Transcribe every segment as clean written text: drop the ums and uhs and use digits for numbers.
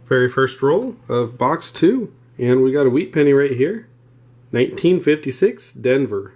Very first roll of box 2, and we got a wheat penny right here. 1956 Denver.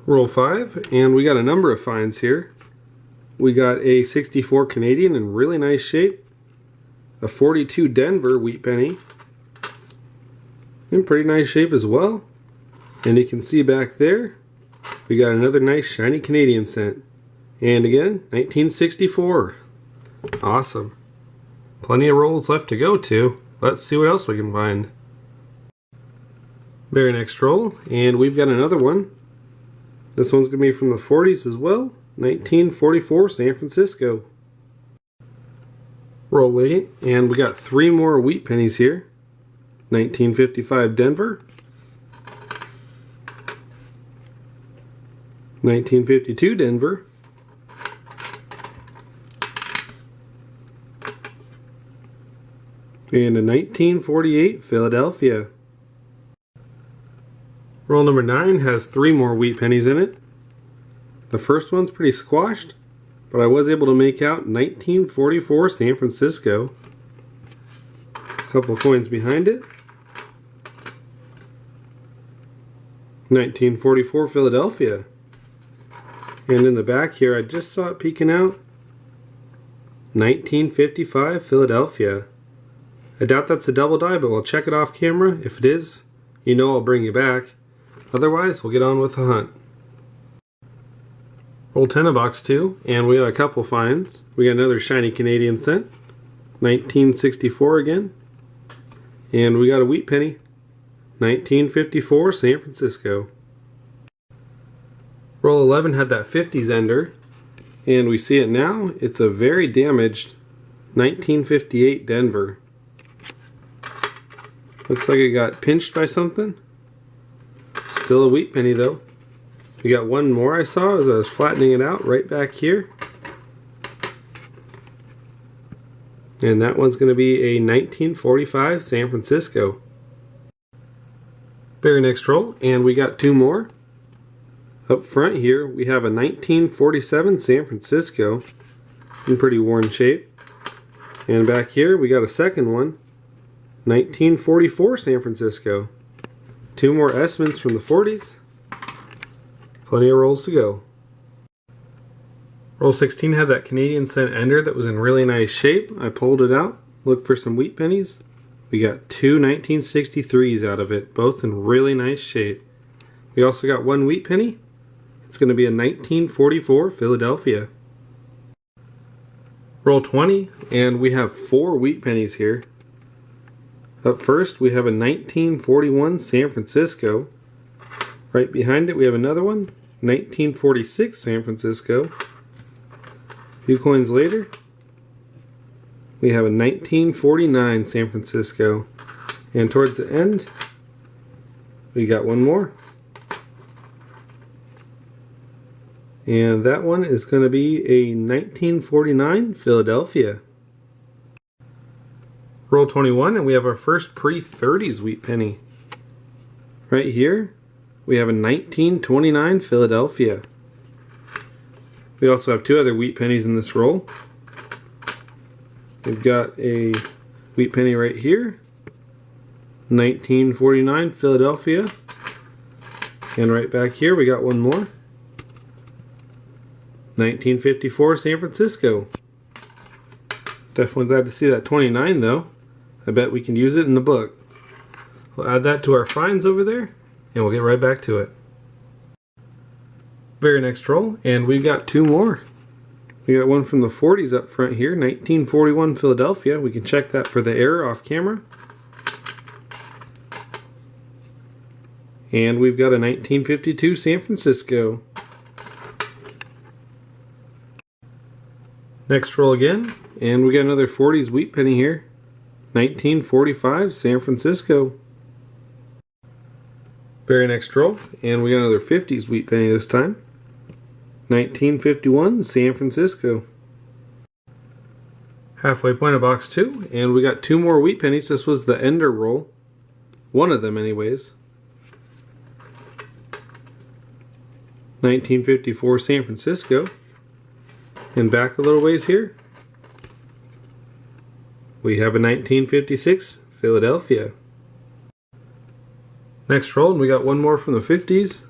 Roll 5, and we got a number of finds here. We got a 64 Canadian in really nice shape, a 42 Denver wheat penny in pretty nice shape as well, and you can see back there we got another nice shiny Canadian cent, and again 1964. Awesome. Plenty of rolls left to go to. Let's see what else we can find. Very next roll, and we've got another one. This one's going to be from the 40s as well. 1944 San Francisco. Roll 8, and we got 3 more wheat pennies here. 1955 Denver. 1952 Denver. And a 1948 Philadelphia. Roll number 9 has 3 more wheat pennies in it. The first one's pretty squashed, but I was able to make out 1944 San Francisco. A couple coins behind it. 1944 Philadelphia. And in the back here, I just saw it peeking out. 1955 Philadelphia. I doubt that's a double die, but we'll check it off camera. If it is, you know I'll bring you back. Otherwise, we'll get on with the hunt. Roll 10 of box 2, and we got a couple finds. We got another shiny Canadian cent, 1964 again. And we got a wheat penny, 1954 San Francisco. Roll 11 had that 50s ender, and we see it now. It's a very damaged 1958 Denver. Looks like it got pinched by something. Still a wheat penny though. We got one more I saw as I was flattening it out right back here. And that one's going to be a 1945 San Francisco. Very next roll, and we got 2 more. Up front here we have a 1947 San Francisco in pretty worn shape. And back here we got a second one, 1944 San Francisco. 2 more S-mints from the 40s. Plenty of rolls to go. Roll 16 had that Canadian cent ender that was in really nice shape. I pulled it out, looked for some wheat pennies. We got 2 1963s out of it, both in really nice shape. We also got 1 wheat penny. It's going to be a 1944 Philadelphia. Roll 20, and we have 4 wheat pennies here. Up first, we have a 1941 San Francisco. Right behind it, we have another one, 1946 San Francisco. A few coins later, we have a 1949 San Francisco. And towards the end, we got one more. And that one is going to be a 1949 Philadelphia. Roll 21, and we have our first pre-30s wheat penny. Right here, we have a 1929 Philadelphia. We also have 2 other wheat pennies in this roll. We've got a wheat penny right here, 1949 Philadelphia. And right back here, we got one more, 1954 San Francisco. Definitely glad to see that 29 though. I bet we can use it in the book. We'll add that to our finds over there, and we'll get right back to it. Very next roll, and we've got 2 more. We got one from the 40s up front here, 1941 Philadelphia. We can check that for the error off camera. And we've got a 1952 San Francisco. Next roll again, and we got another 40s wheat penny here, 1945 San Francisco. Very next roll, and we got another 50s wheat penny this time, 1951 San Francisco. Halfway point of box 2, and we got 2 more wheat pennies. This was the ender roll, one of them anyways. 1954 San Francisco. And back a little ways here, we have a 1956 Philadelphia. Next roll, and we got one more from the 50s.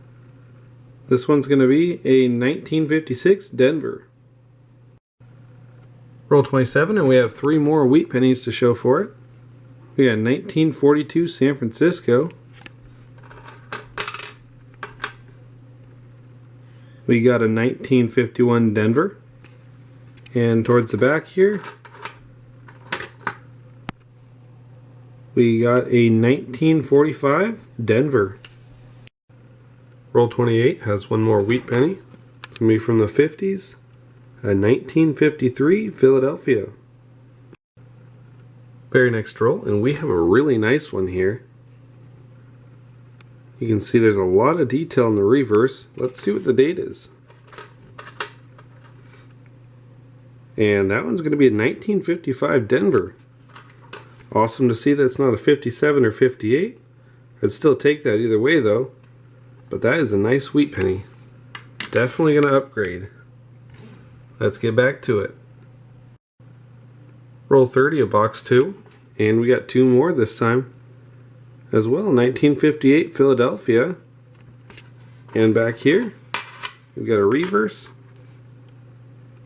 This one's going to be a 1956 Denver. Roll 27, and we have three more wheat pennies to show for it. We got 1942 San Francisco. We got a 1951 Denver. And towards the back here, we got a 1945 Denver. Roll 28 has one more wheat penny. It's going to be from the 50s. A 1953 Philadelphia. Very next roll, and we have a really nice one here. You can see there's a lot of detail in the reverse. Let's see what the date is. And that one's going to be a 1955 Denver. Awesome to see that's not a 57 or 58. I'd still take that either way though. But that is a nice wheat penny. Definitely going to upgrade. Let's get back to it. Roll 30 of box 2. And we got two more this time as well. 1958 Philadelphia. And back here, we've got a reverse.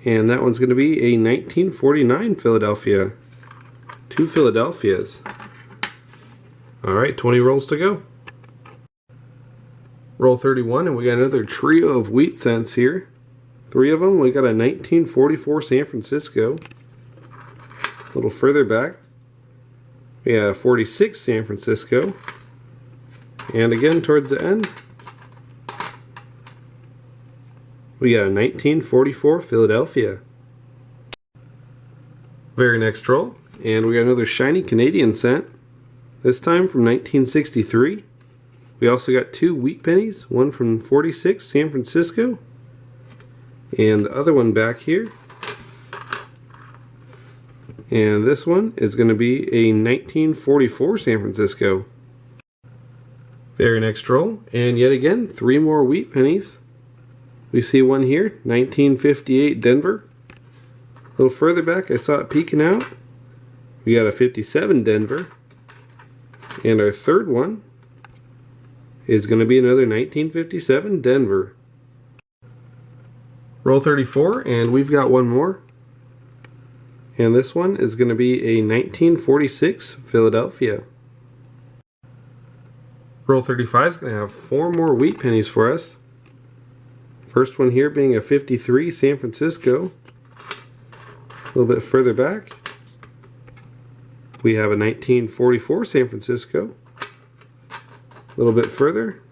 And that one's going to be a 1949 Philadelphia. Two Philadelphias. Alright, 20 rolls to go. Roll 31, and we got another trio of wheat cents here. Three of them. We got a 1944 San Francisco. A little further back, we have a 46 San Francisco. And again towards the end, we got a 1944 Philadelphia. Very next roll, and we got another shiny Canadian cent. This time from 1963. We also got two wheat pennies, one from 46 San Francisco, and the other one back here. And this one is going to be a 1944 San Francisco. Very next roll, and yet again, three more wheat pennies. We see one here, 1958 Denver. A little further back, I saw it peeking out. We got a 57 Denver. And our third one is going to be another 1957 Denver. Roll 34, and we've got one more. And this one is going to be a 1946 Philadelphia. Roll 35 is going to have four more wheat pennies for us. First one here being a 53 San Francisco. A little bit further back, we have a 1944 San Francisco. A little bit further,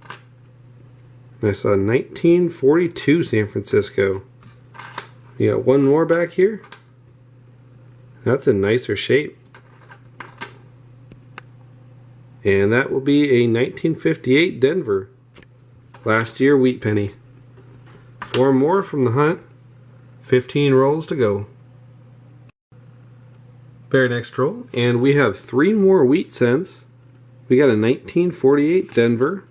I saw a 1942 San Francisco. We got one more back here. That's a nicer shape. And that will be a 1958 Denver. Last year wheat penny. Four more from the hunt. 15 rolls to go. Very next roll, and we have three more wheat cents. We got a 1948 Denver.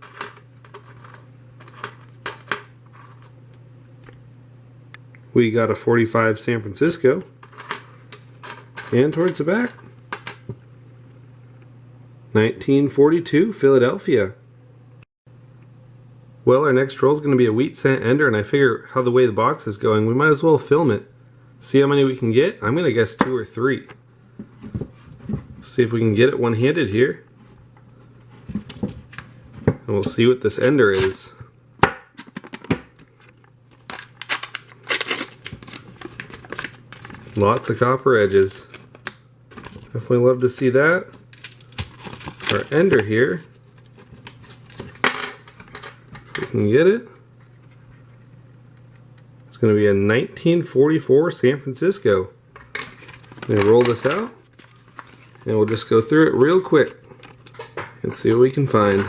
We got a 45 San Francisco. And towards the back, 1942 Philadelphia. Well, our next roll is going to be a wheat cent ender, and I figure how the way the box is going, we might as well film it. See how many we can get. I'm going to guess 2 or 3. See if we can get it one-handed here. And we'll see what this ender is. Lots of copper edges. Definitely love to see that. Our ender here, if we can get it, it's going to be a 1944 San Francisco. I'm going to roll this out, and we'll just go through it real quick and see what we can find.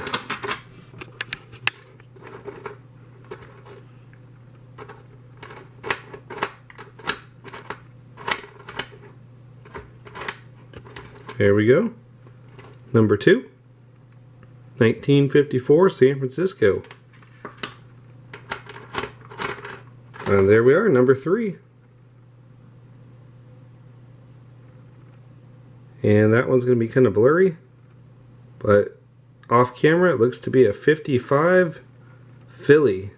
There we go. Number 2, 1954 San Francisco. And there we are, number 3. And that one's going to be kind of blurry, but off camera it looks to be a 55 Philly.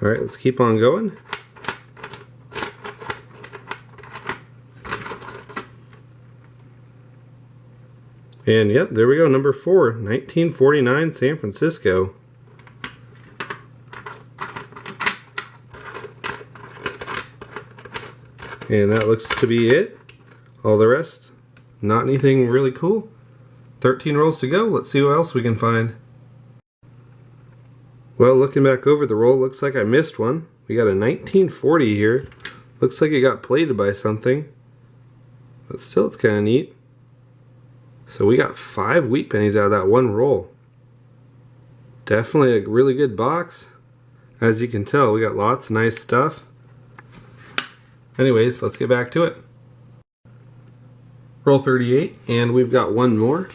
Alright, let's keep on going. And yep, there we go, number 4, 1949 San Francisco. And that looks to be it. All the rest, not anything really cool. 13 rolls to go. Let's see what else we can find. Well, looking back over the roll, looks like I missed one. We got a 1940 here. Looks like it got plated by something. But still, it's kind of neat. So we got 5 wheat pennies out of that one roll. Definitely a really good box. As you can tell, we got lots of nice stuff. Anyways, let's get back to it. Roll 38, and we've got one more.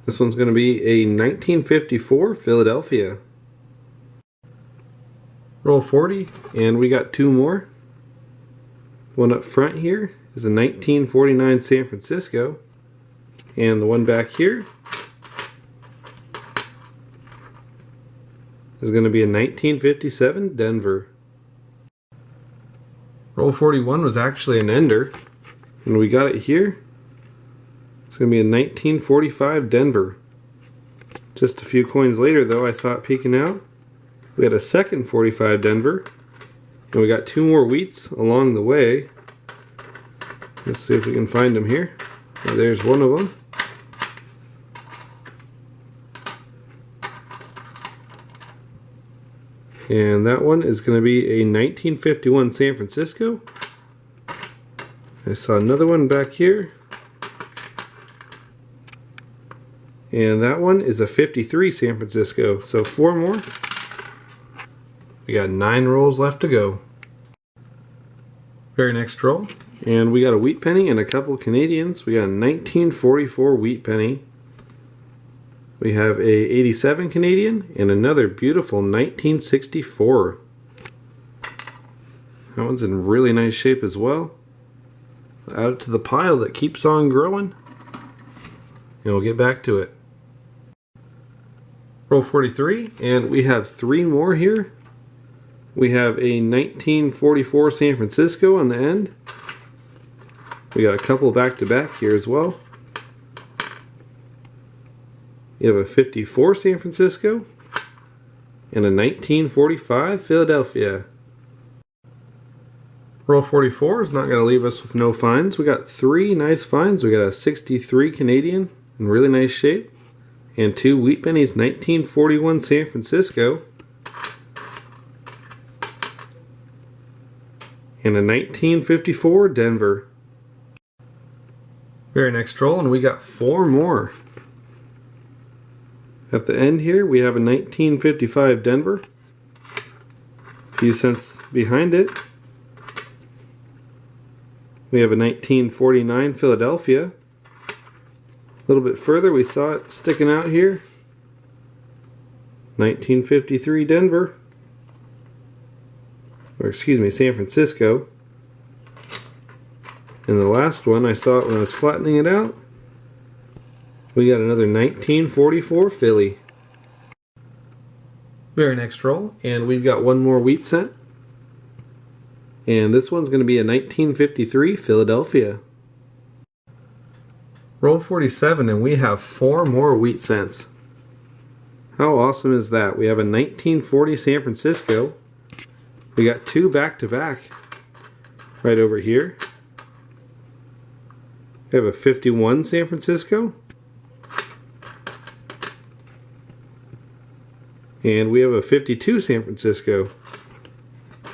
This one's going to be a 1954 Philadelphia. Roll 40, and we got 2 more. One up front here is a 1949 San Francisco. And the one back here is going to be a 1957 Denver. Roll 41 was actually an ender, and we got it here. It's going to be a 1945 Denver. Just a few coins later though, I saw it peeking out. We had a second 45 Denver, and we got 2 more wheats along the way. Let's see if we can find them here. There's one of them. And that one is going to be a 1951 San Francisco. I saw another one back here. And that one is a 53 San Francisco. So 4 more. We got 9 rolls left to go. Very next roll. And we got a wheat penny and a couple of Canadians. We got a 1944 wheat penny. We have a 87 Canadian and another beautiful 1964. That one's in really nice shape as well. Add it to the pile that keeps on growing, and we'll get back to it. Roll 43, and we have 3 more here. We have a 1944 San Francisco on the end. We got a couple back to back here as well. You have a 54 San Francisco and a 1945 Philadelphia. Roll 44 is not going to leave us with no finds. We got 3 nice finds. We got a 63 Canadian in really nice shape, and 2 wheat pennies 1941 San Francisco, and a 1954 Denver. Very next roll, and we got 4 more. At the end here, we have a 1955 Denver. A few cents behind it, we have a 1949 Philadelphia. A little bit further, we saw it sticking out here. 1953 Denver. Or excuse me, San Francisco. And the last one, I saw it when I was flattening it out. We got another 1944 Philly. Very next roll, and we've got 1 more wheat cent. And this one's going to be a 1953 Philadelphia. Roll 47, and we have 4 more wheat cents. How awesome is that? We have a 1940 San Francisco. We got 2 back to back right over here. We have a 51 San Francisco. And we have a 52 San Francisco.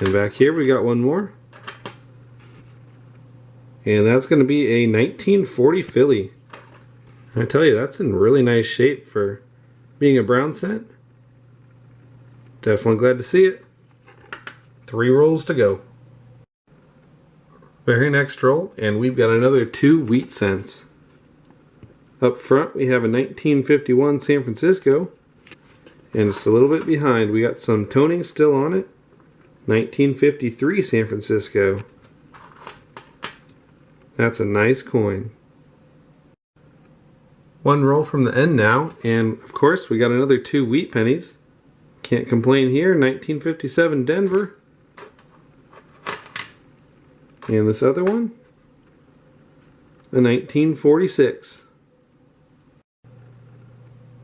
And back here we got 1 more. And that's going to be a 1940 Philly. I tell you, that's in really nice shape for being a brown cent. Definitely glad to see it. 3 rolls to go. Very next roll, and we've got another 2 wheat cents. Up front we have a 1951 San Francisco. And just a little bit behind, we got some toning still on it. 1953 San Francisco. That's a nice coin. One roll from the end now, and of course we got another 2 wheat pennies. Can't complain here. 1957 Denver. And this other one, a 1946.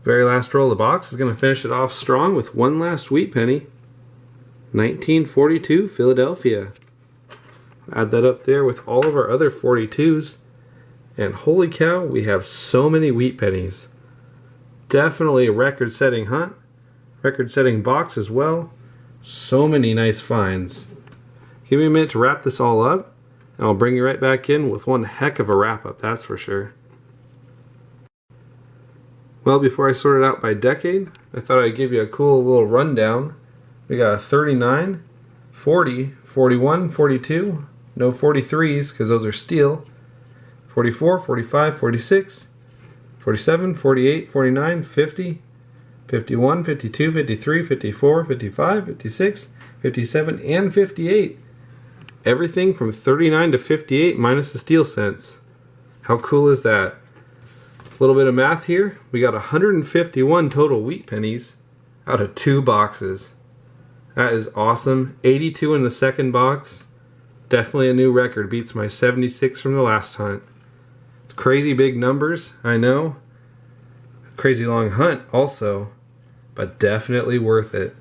Very last roll of the box is going to finish it off strong with one last wheat penny. 1942 Philadelphia. Add that up there with all of our other 42s. And holy cow, we have so many wheat pennies. Definitely a record-setting hunt. Record-setting box as well. So many nice finds. Give me a minute to wrap this all up, and I'll bring you right back in with one heck of a wrap-up, that's for sure. Well, before I sort it out by decade, I thought I'd give you a cool little rundown. We got a 39, 40, 41, 42, no 43s because those are steel, 44, 45, 46, 47, 48, 49, 50, 51, 52, 53, 54, 55, 56, 57, and 58. Everything from 39 to 58 minus the steel cents. How cool is that? A little bit of math here. We got 151 total wheat pennies out of 2 boxes. That is awesome. 82 in the second box. Definitely a new record. Beats my 76 from the last hunt. It's crazy big numbers, I know. Crazy long hunt also, but definitely worth it.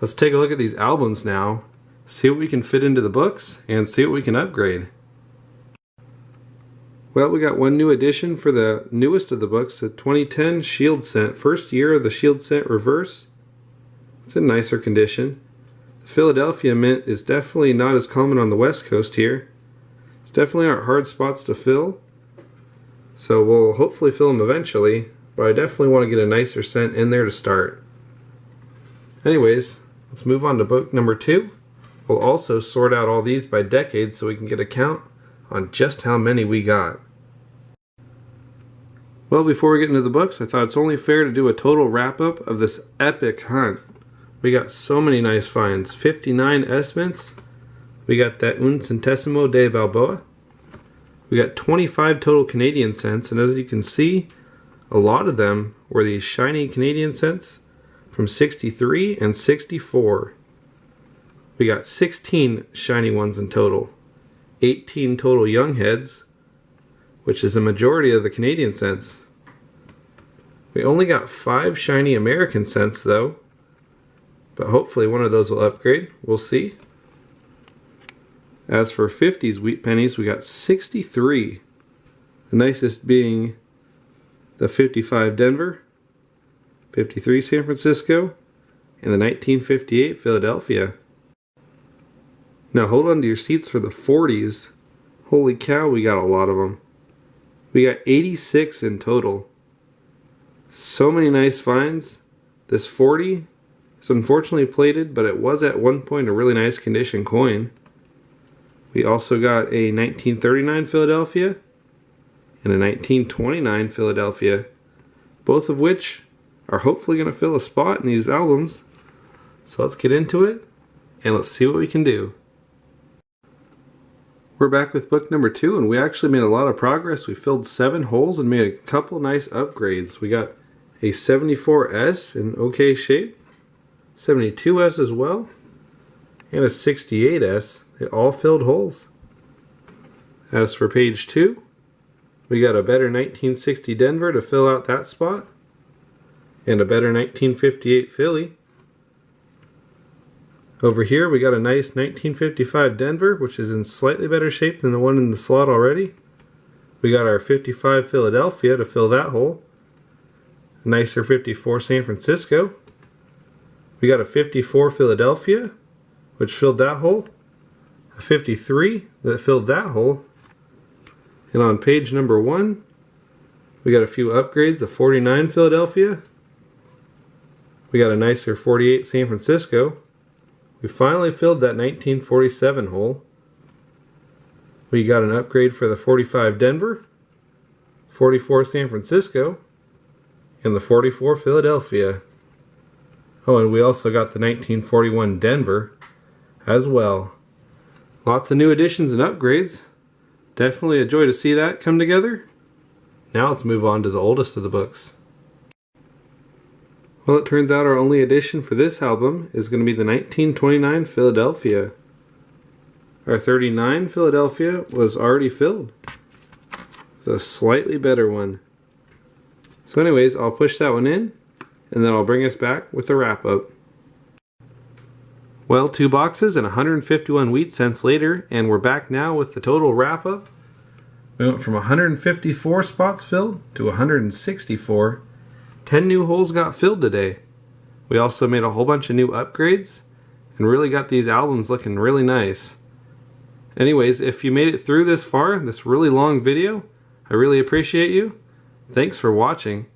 Let's take a look at these albums now, see what we can fit into the books, and see what we can upgrade. Well, we got one new addition for the newest of the books, the 2010 Shield Scent. First year of the Shield Scent Reverse. It's in nicer condition. The Philadelphia mint is definitely not as common on the West Coast here. It's definitely aren't hard spots to fill. So we'll hopefully fill them eventually, but I definitely want to get a nicer scent in there to start. Anyways, let's move on to book number 2. We'll also sort out all these by decade so we can get a count on just how many we got. Well, before we get into the books, I thought it's only fair to do a total wrap-up of this epic hunt. We got so many nice finds. 59 S-mints. We got that Un Centesimo de Balboa. We got 25 total Canadian cents, and as you can see, a lot of them were these shiny Canadian cents from 63 and 64. We got 16 shiny ones in total. 18 total young heads, which is the majority of the Canadian cents. We only got 5 shiny American cents though, but hopefully one of those will upgrade. We'll see. As for 50s wheat pennies, we got 63. The nicest being the 55 Denver, 53 San Francisco, and the 1958 Philadelphia. Now hold on to your seats for the 40s. Holy cow, we got a lot of them. We got 86 in total. So many nice finds. This 40 is unfortunately plated, but it was at one point a really nice condition coin. We also got a 1939 Philadelphia and a 1929 Philadelphia, both of which are hopefully going to fill a spot in these albums. So let's get into it and let's see what we can do. We're back with book number 2, and we actually made a lot of progress. We filled 7 holes and made a couple nice upgrades. We got a 74S in okay shape, 72S as well, and a 68S. They all filled holes. As for page 2, we got a better 1960 Denver to fill out that spot, and a better 1958 Philly. Over here we got a nice 1955 Denver, which is in slightly better shape than the one in the slot already. We got our 55 Philadelphia to fill that hole. A nicer 54 San Francisco. We got a 54 Philadelphia, which filled that hole. A 53 that filled that hole. And on page number 1, we got a few upgrades. A 49 Philadelphia. We got a nicer 48 San Francisco. We finally filled that 1947 hole. We got an upgrade for the 45 Denver, 44 San Francisco, and the 44 Philadelphia. Oh, and we also got the 1941 Denver as well. Lots of new additions and upgrades. Definitely a joy to see that come together. Now let's move on to the oldest of the books. Well, it turns out our only addition for this album is going to be the 1929 Philadelphia. Our 39 Philadelphia was already filled with a slightly better one. So anyways, I'll push that one in, and then I'll bring us back with the wrap-up. Well, 2 boxes and 151 wheat cents later, and we're back now with the total wrap-up. We went from 154 spots filled to 164. 10 new holes got filled today. We also made a whole bunch of new upgrades and really got these albums looking really nice. Anyways, if you made it through this far, this really long video, I really appreciate you. Thanks for watching.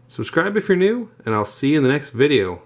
Subscribe if you're new, and I'll see you in the next video.